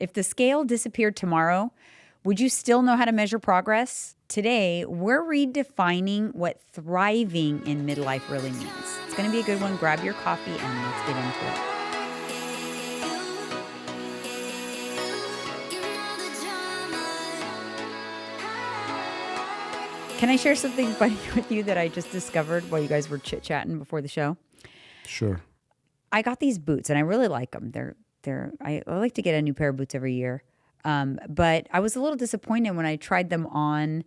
If the scale disappeared tomorrow, would you still know how to measure progress? Today, we're redefining what thriving in midlife really means. It's going to be a good one. Grab your coffee and let's get into it. Can I share something funny with you that I just discovered while you guys were chit-chatting before the show? Sure. I got these boots and I really like them. I like to get a new pair of boots every year. But I was a little disappointed when I tried them on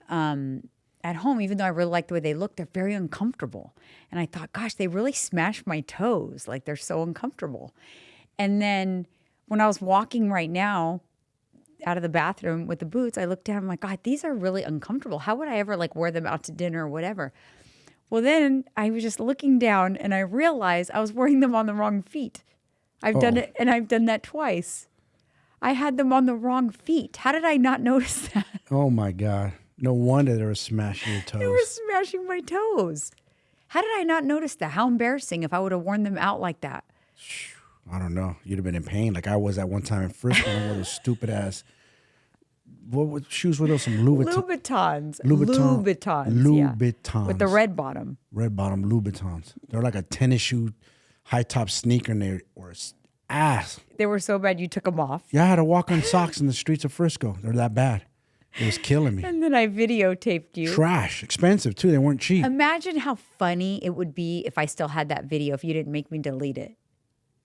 at home, even though I really like the way they look. They're very uncomfortable. And I thought, gosh, they really smash my toes. Like they're so uncomfortable. And then when I was walking right now out of the bathroom with the boots, I looked down, I'm like, God, these are really uncomfortable. How would I ever like wear them out to dinner or whatever? Well, then I was just looking down and I realized I was wearing them on the wrong feet. I've done it, and I've done that twice. I had them on the wrong feet. How did I not notice that? Oh my God. No wonder they were smashing your toes. They were smashing my toes. How did I not notice that? How embarrassing if I would have worn them out like that. I don't know. You'd have been in pain like I was at one time in Frisco. I wore those stupid ass. What shoes were those? Some Louboutins. Louboutins. Yeah. With the red bottom. Red bottom Louboutins. They're like a tennis shoe, high top sneaker, and they were ass. They were so bad you took them off. Yeah, I had to walk on socks in the streets of Frisco. They're that bad. It was killing me. And then I videotaped you. Trash. Expensive, too. They weren't cheap. Imagine how funny it would be if I still had that video if you didn't make me delete it.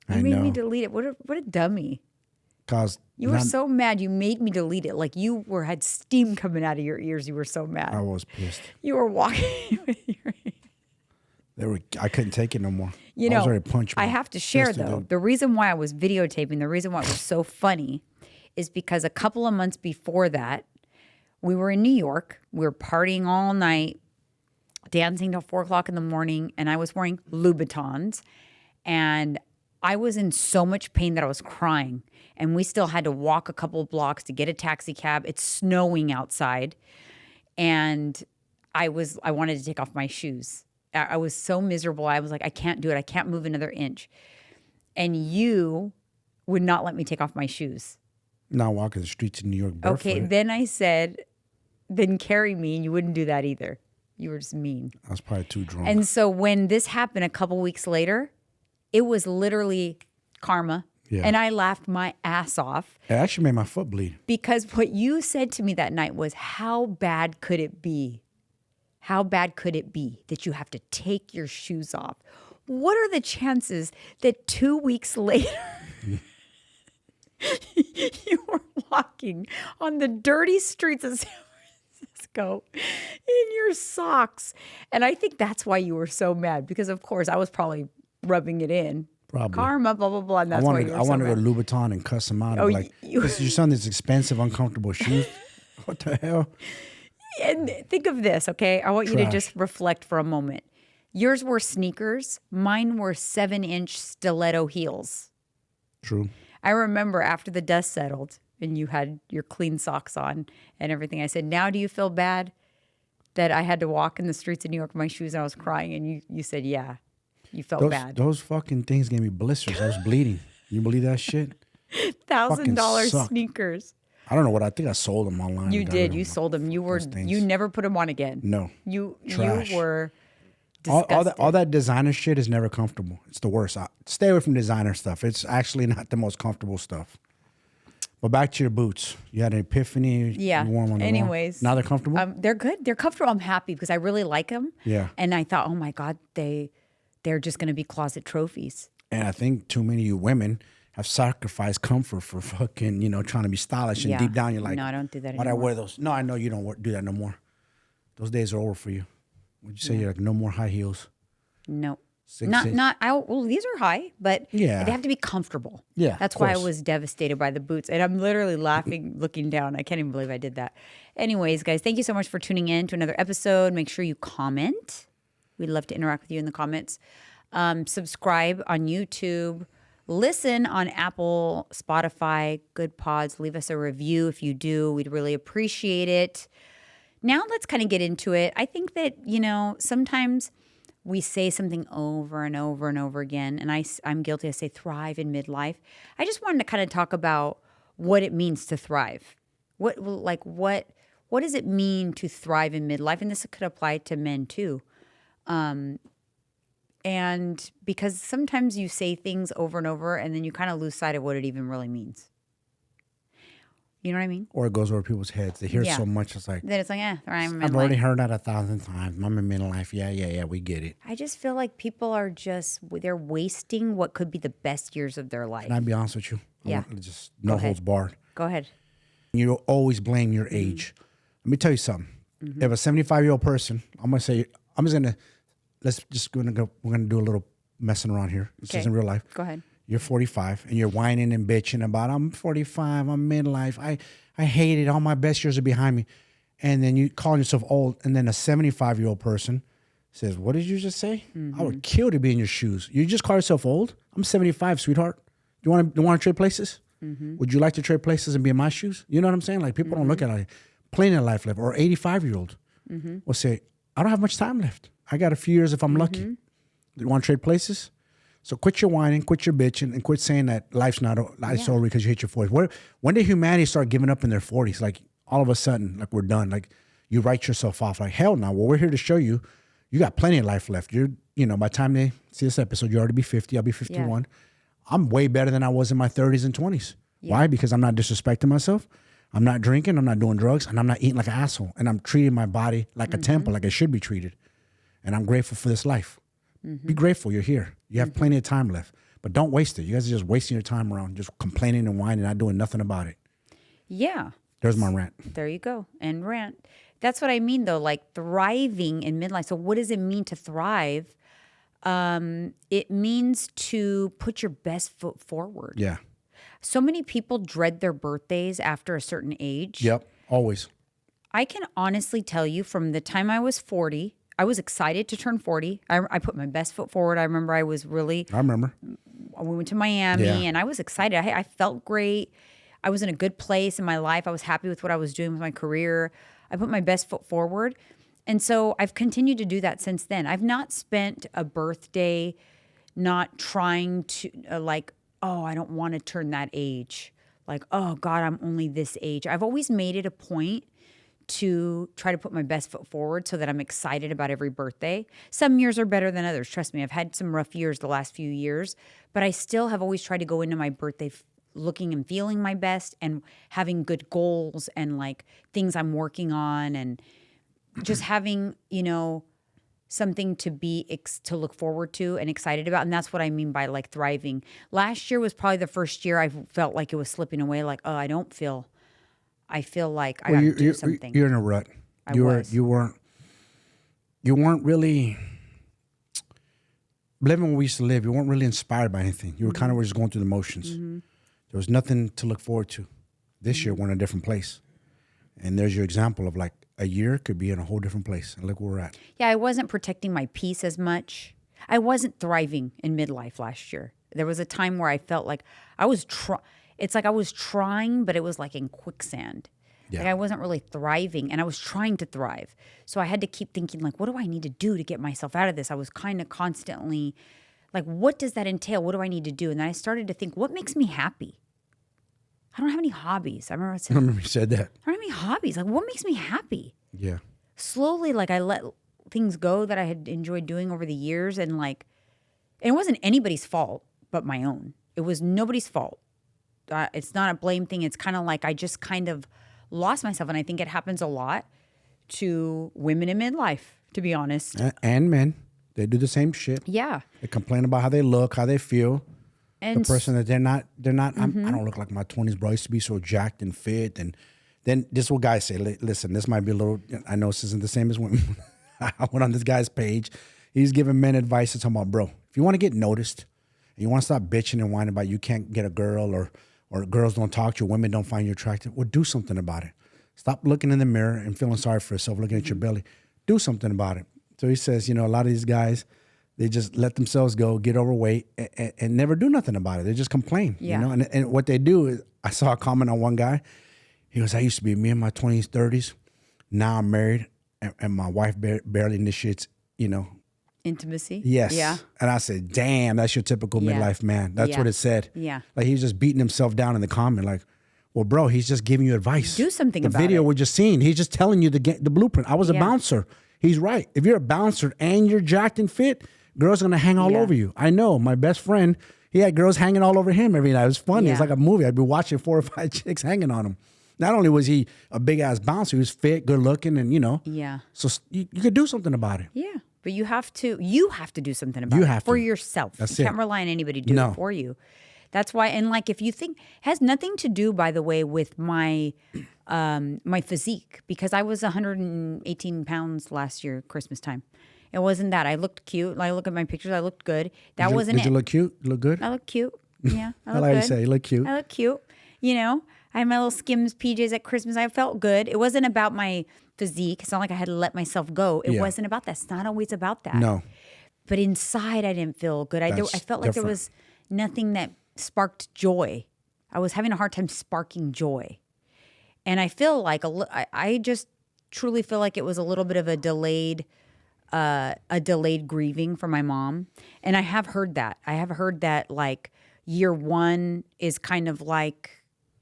You I made know. me delete it. What a dummy. You were so mad you made me delete it. Like you had steam coming out of your ears. You were so mad. I was pissed. You were walking with your... I couldn't take it no more. You know, I was ready to punch I have to share, though, the reason why I was videotaping, the reason why it was so funny is because a couple of months before that, we were in New York. We were partying all night, dancing till 4 o'clock in the morning, and I was wearing Louboutins. And I was in so much pain that I was crying. And we still had to walk a couple of blocks to get a taxi cab. It's snowing outside. And I wanted to take off my shoes. I was so miserable. I was like, I can't do it. I can't move another inch. And you would not let me take off my shoes. Not walking the streets of New York barefoot. Okay, then I said, then carry me. And you wouldn't do that either. You were just mean. I was probably too drunk. And so when this happened a couple weeks later, it was literally karma. Yeah. And I laughed my ass off. It actually made my foot bleed. Because what you said to me that night was, how bad could it be? How bad could it be that you have to take your shoes off? What are the chances that 2 weeks later you were walking on the dirty streets of San Francisco in your socks? And I think that's why you were so mad, because of course I was probably rubbing it in. Probably. Karma, blah, blah, blah. And that's why you were I wanted so to go to Louboutin and cuss them out. Like, this is your son, these expensive, uncomfortable shoes. What the hell? And think of this, okay? I want you to just reflect for a moment. Yours were sneakers. Mine were 7-inch stiletto heels. True. I remember after the dust settled and you had your clean socks on and everything, I said, now do you feel bad that I had to walk in the streets of New York with my shoes and I was crying? And you said, yeah, you felt bad. Those fucking things gave me blisters. I was bleeding. You believe that shit? $1,000 sneakers. I don't know what I think. I sold them online. You did. You sold them. You never put them on again. No. You were disgusted. All that designer shit is never comfortable. It's the worst. Stay away from designer stuff. It's actually not the most comfortable stuff. But back to your boots. You had an epiphany. Yeah. You wore them on the Anyways. Now they're comfortable? They're good. They're comfortable. I'm happy because I really like them. Yeah. And I thought, oh my God, they're just going to be closet trophies. And I think too many of you women have sacrificed comfort for fucking, trying to be stylish. And deep down, you're like, no, I don't do that why'd anymore. I wear those? No, I know you don't do that no more. Those days are over for you. Would you say you're like, no more high heels? No. 6 Well, these are high, but they have to be comfortable. Yeah. That's why I was devastated by the boots. And I'm literally laughing, looking down. I can't even believe I did that. Anyways, guys, thank you so much for tuning in to another episode. Make sure you comment. We'd love to interact with you in the comments. Subscribe on YouTube. Listen on Apple, Spotify, Good Pods. Leave us a review if you do. We'd really appreciate it. Now let's kind of get into it. I think that, sometimes we say something over and over and over again, and I'm guilty. I say thrive in midlife. I just wanted to kind of talk about what it means to thrive. What does it mean to thrive in midlife? And this could apply to men too. And because sometimes you say things over and over and then you kind of lose sight of what it even really means. You know what I mean? Or it goes over people's heads. They hear Yeah. so much. It's like, Then it's like, I'm I've in already life. heard that 1,000 times. I'm in midlife. Yeah, we get it. I just feel like people are they're wasting what could be the best years of their life. Can I be honest with you? Yeah. Just no holds barred. Go ahead. You always blame your age. Let me tell you something. If a 75-year-old person, we're gonna do a little messing around here. This Okay. isn't real life. Go ahead. You're 45 and you're whining and bitching about, I'm 45, I'm midlife. I hate it. All my best years are behind me. And then you call yourself old. And then a 75-year-old person says, what did you just say? I would kill to be in your shoes. You just call yourself old? I'm 75, sweetheart. You want to trade places? Would you like to trade places and be in my shoes? You know what I'm saying? Like people don't look at it like plenty of life left. Or 85-year-old will say, I don't have much time left. I got a few years if I'm lucky. You want to trade places? So quit your whining, quit your bitching, and quit saying that life's over because you hit your 40s. When did humanity start giving up in their 40s? Like all of a sudden, like we're done. Like you write yourself off. Like hell no. Well, we're here to show you, you got plenty of life left. By the time they see this episode, you already be 50. I'll be 51. Yeah. I'm way better than I was in my 30s and 20s. Yeah. Why? Because I'm not disrespecting myself. I'm not drinking. I'm not doing drugs, and I'm not eating like an asshole. And I'm treating my body like a temple, like it should be treated. And I'm grateful for this life. Be grateful you're here. You have plenty of time left, but don't waste it. You guys are just wasting your time around, just complaining and whining, not doing nothing about it. Yeah. There's my rant. There you go. And rant. That's what I mean though, like thriving in midlife. So what does it mean to thrive? It means to put your best foot forward. Yeah. So many people dread their birthdays after a certain age. Yep. Always. I can honestly tell you from the time I was 40, I was excited to turn 40. I put my best foot forward. I remember we went to Miami and I was excited. I felt great. I was in a good place in my life. I was happy with what I was doing with my career. I put my best foot forward. And so I've continued to do that since then. I've not spent a birthday not trying to I don't want to turn that age. Like, oh God, I'm only this age. I've always made it a point to try to put my best foot forward so that I'm excited about every birthday. Some years are better than others. Trust me, I've had some rough years the last few years, but I still have always tried to go into my birthday looking and feeling my best and having good goals and like things I'm working on and just having, something to to look forward to and excited about. And that's what I mean by like thriving. Last year was probably the first year I felt like it was slipping away. Like, oh, I feel like I got to do something. You're in a rut. You weren't really living where we used to live. You weren't really inspired by anything. You were kind of just going through the motions. There was nothing to look forward to. This year, we're in a different place. And there's your example of like a year could be in a whole different place. And look where we're at. Yeah, I wasn't protecting my peace as much. I wasn't thriving in midlife last year. There was a time where I felt like I was it's like I was trying, but it was like in quicksand. Yeah. Like I wasn't really thriving and I was trying to thrive. So I had to keep thinking like, what do I need to do to get myself out of this? I was kind of constantly like, what does that entail? What do I need to do? And then I started to think, what makes me happy? I don't have any hobbies. I remember you said that. I don't have any hobbies. Like what makes me happy? Yeah. Slowly, like I let things go that I had enjoyed doing over the years. And like, it wasn't anybody's fault but my own. It was nobody's fault. It's not a blame thing. It's kind of like I just kind of lost myself. And I think it happens a lot to women in midlife, to be honest. And men. They do the same shit. Yeah. They complain about how they look, how they feel. And the person that they're not, I don't look like my 20s, bro. I used to be so jacked and fit. And then this is what guys say. Listen, this might be a little, I know this isn't the same as women. I went on this guy's page. He's giving men advice to talk about, bro, if you want to get noticed and you want to stop bitching and whining about you can't get a girl or girls don't talk to you, women don't find you attractive, well, do something about it. Stop looking in the mirror and feeling sorry for yourself, looking at your belly. Do something about it. So he says, a lot of these guys, they just let themselves go, get overweight, and never do nothing about it. They just complain, And what they do is, I saw a comment on one guy. He goes, I used to be me in my 20s, 30s. Now I'm married, and my wife barely initiates, intimacy. Yes. Yeah. And I said, damn, that's your typical midlife man. That's what it said. Yeah. Like he was just beating himself down in the comment. Like, Well, bro, he's just giving you advice. Do something the about video it. we're just seeing. He's just telling you the blueprint. I was a Yeah. bouncer. He's right. If you're a bouncer and you're jacked and fit, girls are gonna hang all Yeah. over you. I know. My best friend, he had girls hanging all over him every night. It was funny. It's Yeah. like a movie. I'd be watching 4 or 5 chicks hanging on him. Not only was he a big ass bouncer, he was fit, good looking, and Yeah. So you could do something about it. Yeah. But you have to do something about You it have for to. yourself. That's you it. can't rely on anybody to do No. it for you. That's why, and like if you think, has nothing to do, by the way, with my my physique, because I was 118 pounds last year, Christmas time. It wasn't that. I looked cute. I look at my pictures. I looked good. That wasn't Did it. you look cute? You look good? I look cute. Yeah, I I look like good. you say you look cute. I look cute. I had my little Skims PJs at Christmas. I felt good. It wasn't about my physique. It's not like I had to let myself go. It Yeah. wasn't about that. It's not always about that. No. But inside, I didn't feel good. I That's felt like there different. was nothing that sparked joy. I was having a hard time sparking joy. And I feel like I just truly feel like it was a little bit of a delayed grieving for my mom. And I have heard that. I have heard that like year 1 is kind of like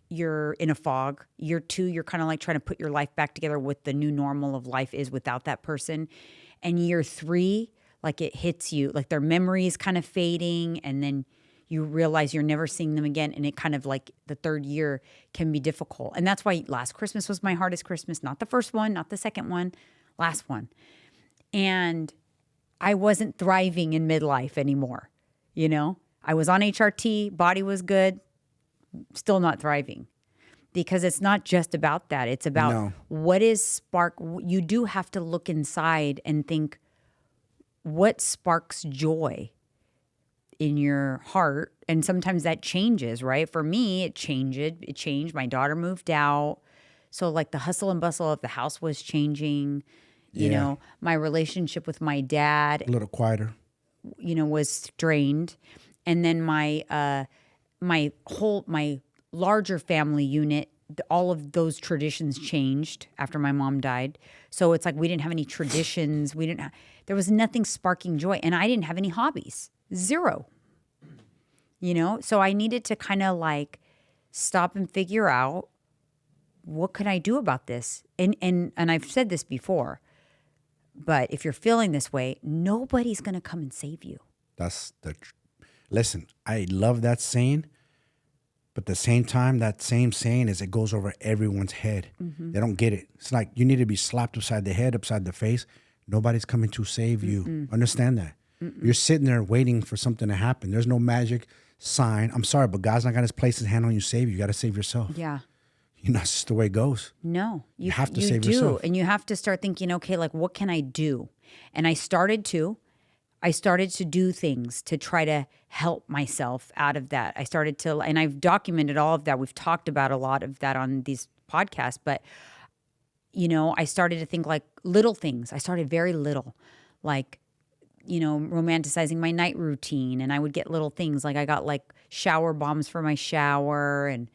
you're in a fog. Year 2, you're kind of like trying to put your life back together, what the new normal of life is without that person. And year 3, like it hits you, like their memory is kind of fading, and then you realize you're never seeing them again. And it kind of like the 3rd year can be difficult. And that's why last Christmas was my hardest Christmas, not the first one, not the second one, last one. And I wasn't thriving in midlife anymore. I was on HRT, body was good, still not thriving. Because it's not just about that. It's about No. what is spark. You do have to look inside and think, what sparks joy in your heart? And sometimes that changes, right? For me, it changed. My daughter moved out. So like the hustle and bustle of the house was changing. Yeah. My relationship with my dad, A little quieter. was strained. And then my larger family unit, all of those traditions changed after my mom died. So it's like we didn't have any traditions. There was nothing sparking joy, and I didn't have any hobbies. 0. So I needed to kind of like stop and figure out, what can I do about this? And I've said this before, but if you're feeling this way, nobody's going to come and save you. Listen, I love that saying, but at the same time, that same saying it goes over everyone's head. Mm-hmm. They don't get it. It's like you need to be slapped upside the head, upside the face. Nobody's coming to save you. Understand that. You're sitting there waiting for something to happen. There's no magic sign. I'm sorry, but God's not going to place his hand on you to save you. You got to save yourself. Yeah. That's just the way it goes. No, You have to save yourself. And you have to start thinking, okay, like what can I do? And I started to do things to try to help myself out of that. And I've documented all of that. We've talked about a lot of that on these podcasts, but I started to think like little things. I started very little, like, romanticizing my night routine. And I would get little things like I got like shower bombs for my shower, and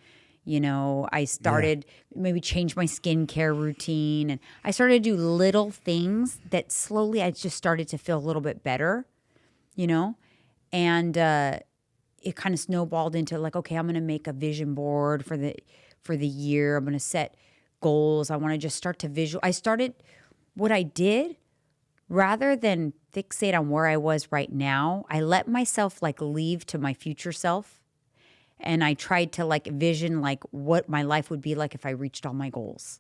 I started maybe change my skincare routine, and I started to do little things that slowly I just started to feel a little bit better, and it kind of snowballed into like, okay, I'm going to make a vision board for the year. I'm going to set goals. I want to just start to what I did, rather than fixate on where I was right now, I let myself like leave to my future self. And I tried to like vision like what my life would be like if I reached all my goals.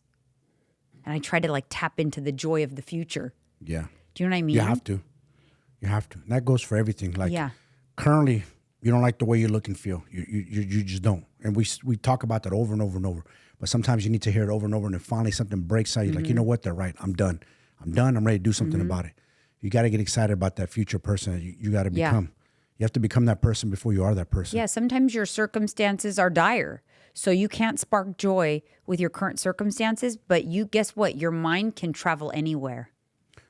And I tried to like tap into the joy of the future. Yeah. Do you know what I mean? You have to. And that goes for everything. Like currently, you don't like the way you look and feel. You just don't. And we talk about that over and over and over. But sometimes you need to hear it over and over, and then finally something breaks out. You're like, you know what? They're right. I'm done. I'm ready to do something about it. You got to get excited about that future person that you got to become. You have to become that person before you are that person. Yeah, sometimes your circumstances are dire. So you can't spark joy with your current circumstances, but guess what? Your mind can travel anywhere.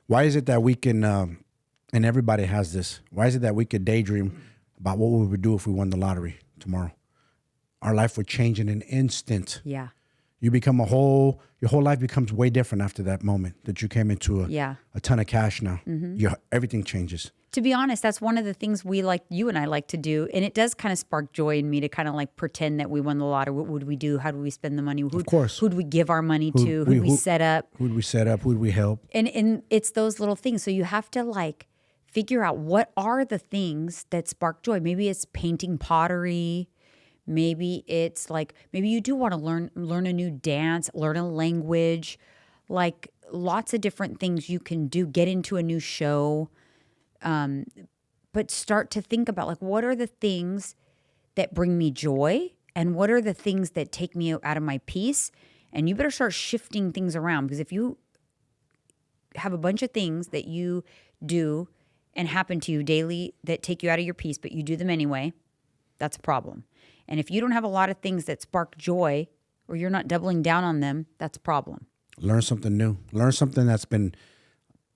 Why is it that we can, and everybody has this, why is it that we could daydream about what we would do if we won the lottery tomorrow? Our life would change in an instant. Yeah. You become your whole life becomes way different after that moment that you came into a ton of cash now. Everything changes. To be honest, that's one of the things you and I like to do. And it does kind of spark joy in me to kind of like pretend that we won the lottery. What would we do? How do we spend the money? Of course. Who'd we give our money to? Who'd we set up? Who'd we set up? Who'd we help? And it's those little things. So you have to like figure out what are the things that spark joy. Maybe it's painting pottery. Maybe it's like, maybe you do want to learn a new dance, learn a language, like lots of different things you can do, get into a new show. But start to think about like, what are the things that bring me joy and what are the things that take me out of my peace? And you better start shifting things around, because if you have a bunch of things that you do and happen to you daily that take you out of your peace, but you do them anyway, that's a problem. And if you don't have a lot of things that spark joy or you're not doubling down on them, that's a problem. Learn something new. Learn something that's been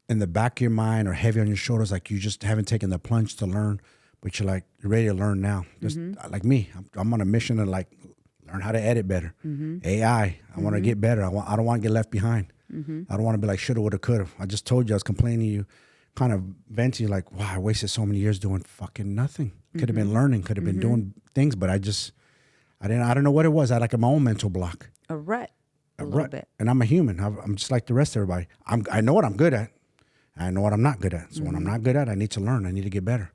in the back of your mind or heavy on your shoulders, like you just haven't taken the plunge to learn, but you're ready to learn now. Just like me, I'm on a mission to like learn how to edit better. AI, I want to get better. I don't want to get left behind. I don't want to be like shoulda, woulda, coulda. I just told you, I was complaining to you, kind of venting like, wow, I wasted so many years doing fucking nothing. Could have been learning, could have been doing things, but I don't know what it was. I had like my own mental block. A rut. A little bit. And I'm a human. I'm just like the rest of everybody. I know what I'm good at. I know what I'm not good at. So when I'm not good at, I need to learn. I need to get better.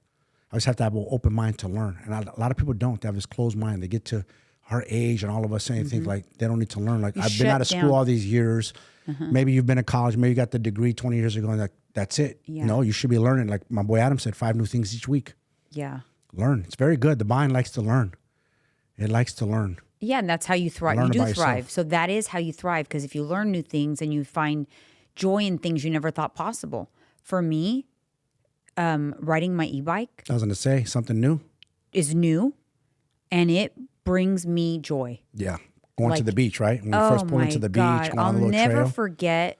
I just have to have an open mind to learn. And a lot of people don't. They have this closed mind. They get to our age and all of us saying things like they don't need to learn. Like, I've been out of school all these years. Maybe you've been in college. Maybe you got the degree 20 years ago and like, that's it. Yeah. No, you should be learning. Like my boy Adam said, 5 new things each week. Yeah. Learn. It's very good. The mind likes to learn. It likes to learn. Yeah, and that's how you thrive. Learn You do about thrive. yourself. So that is how you thrive, because if you learn new things and you find joy in things you never thought possible. For me, riding my e-bike I was going to say something new. is new, and it brings me joy. Yeah. Going to Like, the beach, right? When we first pull into the beach, going I'll on a little never trail, forget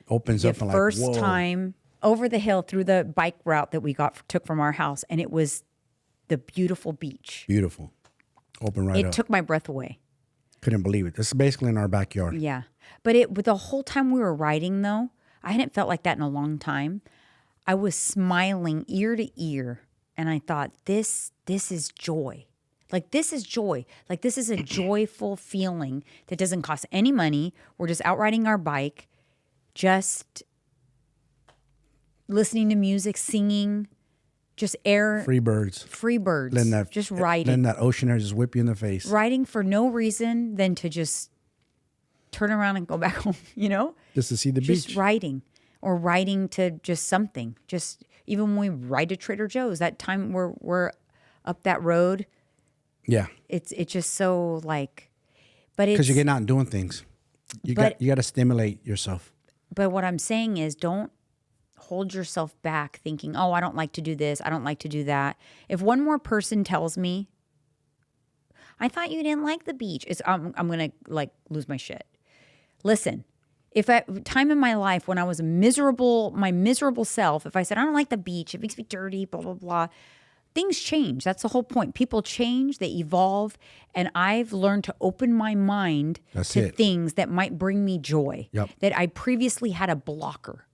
opens the up and like, first whoa. time over the hill through the bike route that we took from our house, and it was the beautiful beach. Beautiful. Open right It up. took my breath away. Couldn't believe it. This is basically in our backyard. Yeah. But the whole time we were riding, though, I hadn't felt like that in a long time. I was smiling ear to ear, and I thought, this is joy. Like, this is joy. Like, this is a joyful feeling that doesn't cost any money. We're just out riding our bike, just listening to music, singing, just air. Free birds. Just riding. Letting that ocean air just whip you in the face. Riding for no reason than to just turn around and go back home, Just to see the Just beach. riding, or riding to just something. Just even when we ride to Trader Joe's, that time we're up that road, Yeah. it's just so like, but it's, Because you're getting out and doing things. You got to stimulate yourself. but what I'm saying is, don't hold yourself back thinking, oh, I don't like to do this, I don't like to do that. If one more person tells me, I thought you didn't like the beach, I'm gonna like lose my shit. Listen, if at time in my life when I was my miserable self, if I said, I don't like the beach, it makes me dirty, blah, blah, blah, things change. That's the whole point. People change, they evolve, and I've learned to open my mind to things that might bring me joy, that I previously had a blocker.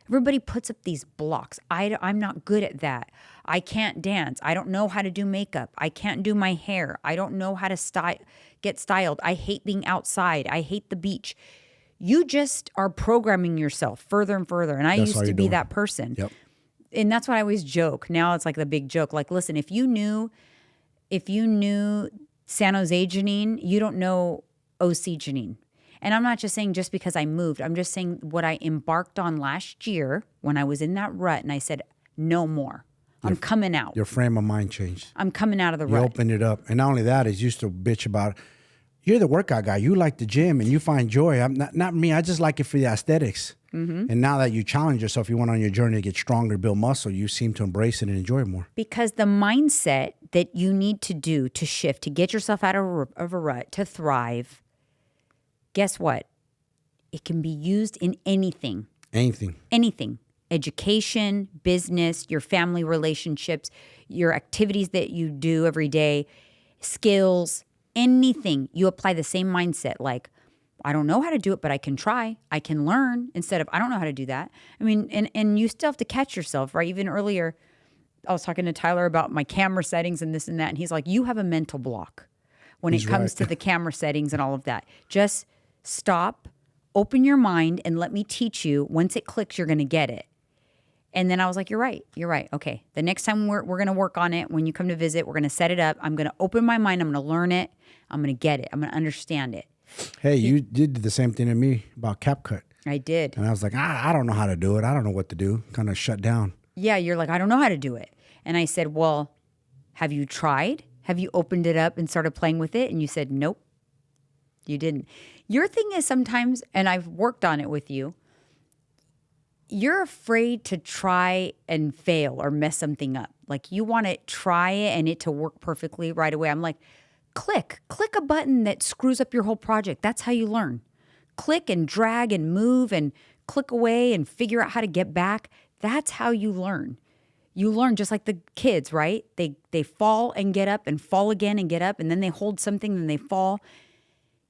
Everybody puts up these blocks. I'm not good at that. I can't dance. I don't know how to do makeup. I can't do my hair. I don't know how to get styled. I hate being outside. I hate the beach. You just are programming yourself further and further. And I used to be that person. Yep. And that's what I always joke. Now it's like the big joke. Like, listen, if you knew San Jose Janine, you don't know OC Janine. And I'm not just saying just because I moved. I'm just saying what I embarked on last year when I was in that rut, and I said, no more. I'm coming out. Your frame of mind changed. I'm coming out of the You rut. opened it up. And not only that, is you used to bitch about, you're the workout guy. You like the gym and you find joy. I'm not me. I just like it for the aesthetics. And now that you challenge yourself, you went on your journey to get stronger, build muscle, you seem to embrace it and enjoy it more. Because the mindset that you need to do to shift, to get yourself out of a rut, to thrive, guess what? It can be used in anything. Anything. Education, business, your family relationships, your activities that you do every day, skills, anything. You apply the same mindset. Like, I don't know how to do it, but I can try. I can learn, instead of, I don't know how to do that. I mean, and you still have to catch yourself, right? Even earlier, I was talking to Tyler about my camera settings and this and that. And he's like, you have a mental block when He's it comes right. to the camera settings and all of that. Just stop, open your mind, and let me teach you. Once it clicks, you're going to get it. And then I was like, you're right. You're right. Okay. The next time we're going to work on it, when you come to visit, we're going to set it up. I'm going to open my mind. I'm going to learn it. I'm going to get it. I'm going to understand it. Hey, you did the same thing to me about CapCut. I did. And I was like, I don't know how to do it. I don't know what to do. Kind of shut down. Yeah. You're like, I don't know how to do it. And I said, well, have you tried? Have you opened it up and started playing with it? And you said, nope, you didn't. Your thing is sometimes, and I've worked on it with you, you're afraid to try and fail or mess something up. Like you want to try it and it to work perfectly right away. I'm like, click a button that screws up your whole project. That's how you learn. Click and drag and move and click away and figure out how to get back. That's how you learn. You learn just like the kids, right? They fall and get up and fall again and get up, and then they hold something and they fall.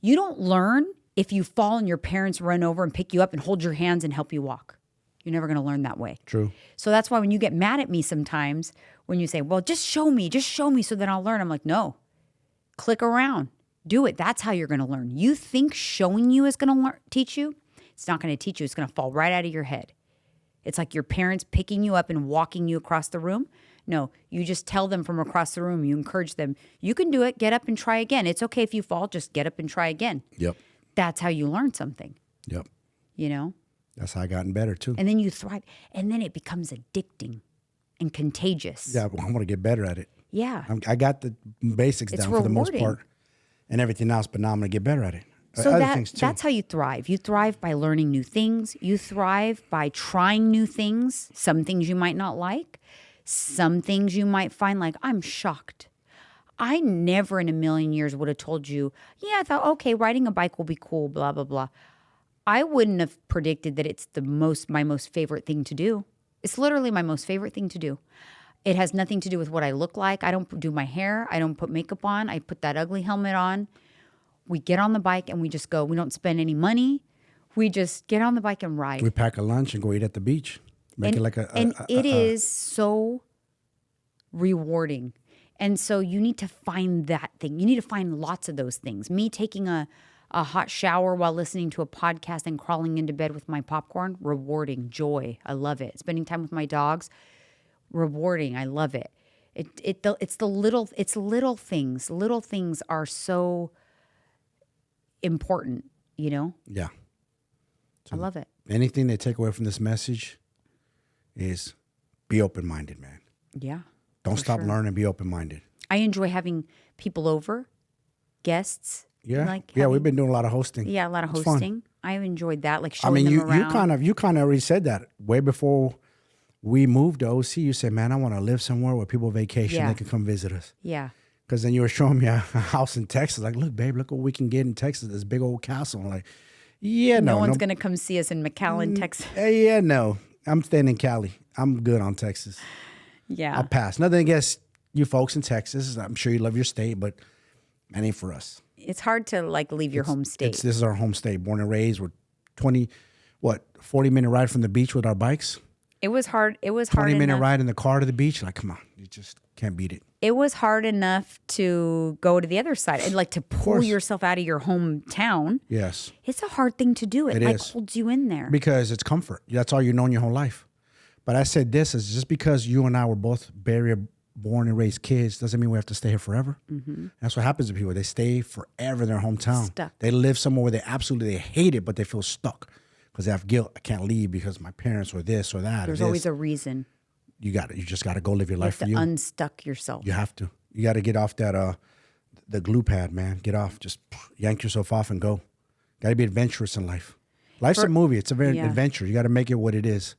You don't learn if you fall and your parents run over and pick you up and hold your hands and help you walk. You're never going to learn that way. True. So that's why when you get mad at me sometimes, when you say, well, just show me so then I'll learn. I'm like, no, click around, do it. That's how you're going to learn. You think showing you is going to teach you? It's not going to teach you. It's going to fall right out of your head. It's like your parents picking you up and walking you across the room. No, you just tell them from across the room. You encourage them. You can do it. Get up and try again. It's okay if you fall. Just get up and try again. Yep. That's how you learn something. Yep. You know? That's how I gotten better too. And then you thrive. And then it becomes addicting and contagious. Yeah, I want to get better at it. Yeah. I got the basics It's down for the most rewarding. part and everything else, but now I'm going to get better at it. So Other things too. that's how you thrive. You thrive by learning new things. You thrive by trying new things. Some things you might not like. Some things you might find like, I'm shocked. I never in a million years would have told you, yeah, I thought, okay, riding a bike will be cool, blah, blah, blah. I wouldn't have predicted that it's my most favorite thing to do. It's literally my most favorite thing to do. It has nothing to do with what I look like. I don't do my hair. I don't put makeup on. I put that ugly helmet on. We get on the bike and we just go. We don't spend any money. We just get on the bike and ride. We pack a lunch and go eat at the beach. Make it like it is so rewarding. And so you need to find that thing. You need to find lots of those things. Me taking a hot shower while listening to a podcast and crawling into bed with my popcorn, rewarding, joy. I love it. Spending time with my dogs, rewarding. I love it. It's little things. Little things are so important, you know? Yeah. I love it. Anything they take away from this message is be open-minded, man. Yeah. Don't stop sure. learning. Be open-minded. I enjoy having people over, guests. Yeah. We've been doing a lot of hosting. Yeah, a lot of It's fun. hosting. I've enjoyed that, like showing them you around. you kind of already said that way before we moved to OC. You said, man, I want to live somewhere where people vacation. Yeah. They can come visit us. Yeah. Because then you were showing me a house in Texas. Like, look, babe, look what we can get in Texas. This big old castle. I'm like, yeah, No one's going to come see us in McAllen, Texas. Yeah, no. I'm staying in Cali. I'm good on Texas. Yeah. I'll pass. Nothing against you folks in Texas. I'm sure you love your state, but that ain't for us. It's hard to like leave your home state. This is our home state. Born and raised. We're 40-minute ride from the beach with our bikes. It was hard. It was hard 20-minute enough. ride in the car to the beach. Like, come on. You just can't beat it. It was hard enough to go to the other side and like to pull course. yourself out of your hometown. Yes. It's a hard thing to do. It like is. holds you in there. Because it's comfort. That's all you've known your whole life. But I said this is just because you and I were both born and raised kids doesn't mean we have to stay here forever. Mm-hmm. That's what happens to people. They stay forever in their hometown. Stuck. They live somewhere where they hate it, but they feel stuck because they have guilt. I can't leave because my parents or this or that. There's always a reason. You just got to go live your life for You you. have to unstuck yourself. You have to. You got to get off that the glue pad, man. Get off. Just yank yourself off and go. Got to be adventurous in life. Life's a movie. It's a very adventure. You got to make it what it is.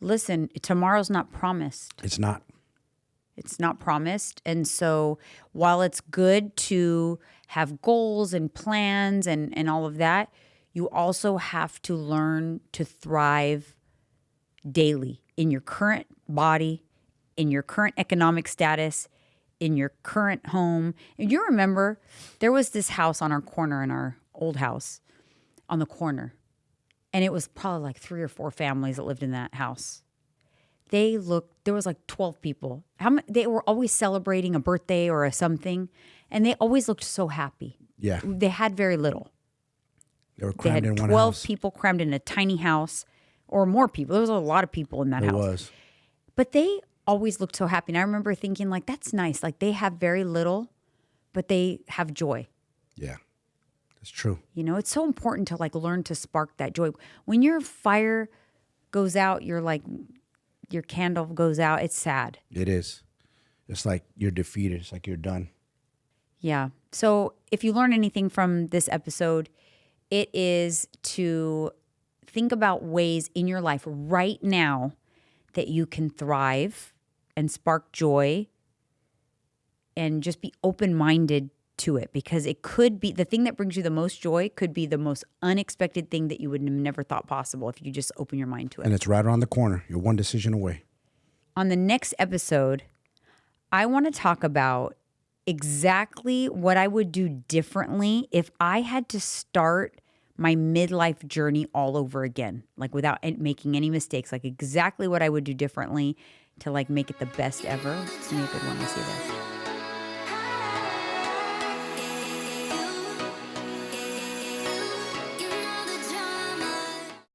Listen, tomorrow's not promised. It's not. It's not promised. And so while it's good to have goals and plans and all of that, you also have to learn to thrive daily in your current body, in your current economic status, in your current home. And you remember there was this house on our corner in our old house on the corner. And it was probably like 3 or 4 families that lived in that house. there was like 12 people. They were always celebrating a birthday or a something, and they always looked so happy. Yeah. They had very little. They were They crammed had in one 12 house. people crammed in a tiny house, or more people. There was a lot of people in that It house. was. But they always looked so happy. And I remember thinking, like, that's nice. Like, they have very little, but they have joy. Yeah. That's true. You know, it's so important to like learn to spark that joy. When your fire goes out, your candle goes out, it's sad. It is. It's like you're defeated. It's like you're done. Yeah. So if you learn anything from this episode, it is to think about ways in your life right now that you can thrive and spark joy and just be open-minded to it, because it could be the thing that brings you the most joy could be the most unexpected thing that you would have never thought possible if you just open your mind to it. And it's right around the corner. You're one decision away. On the next episode, I want to talk about exactly what I would do differently if I had to start my midlife journey all over again, like without making any mistakes, like exactly what I would do differently to like make it the best ever. It's gonna be a good one. I'll see you there.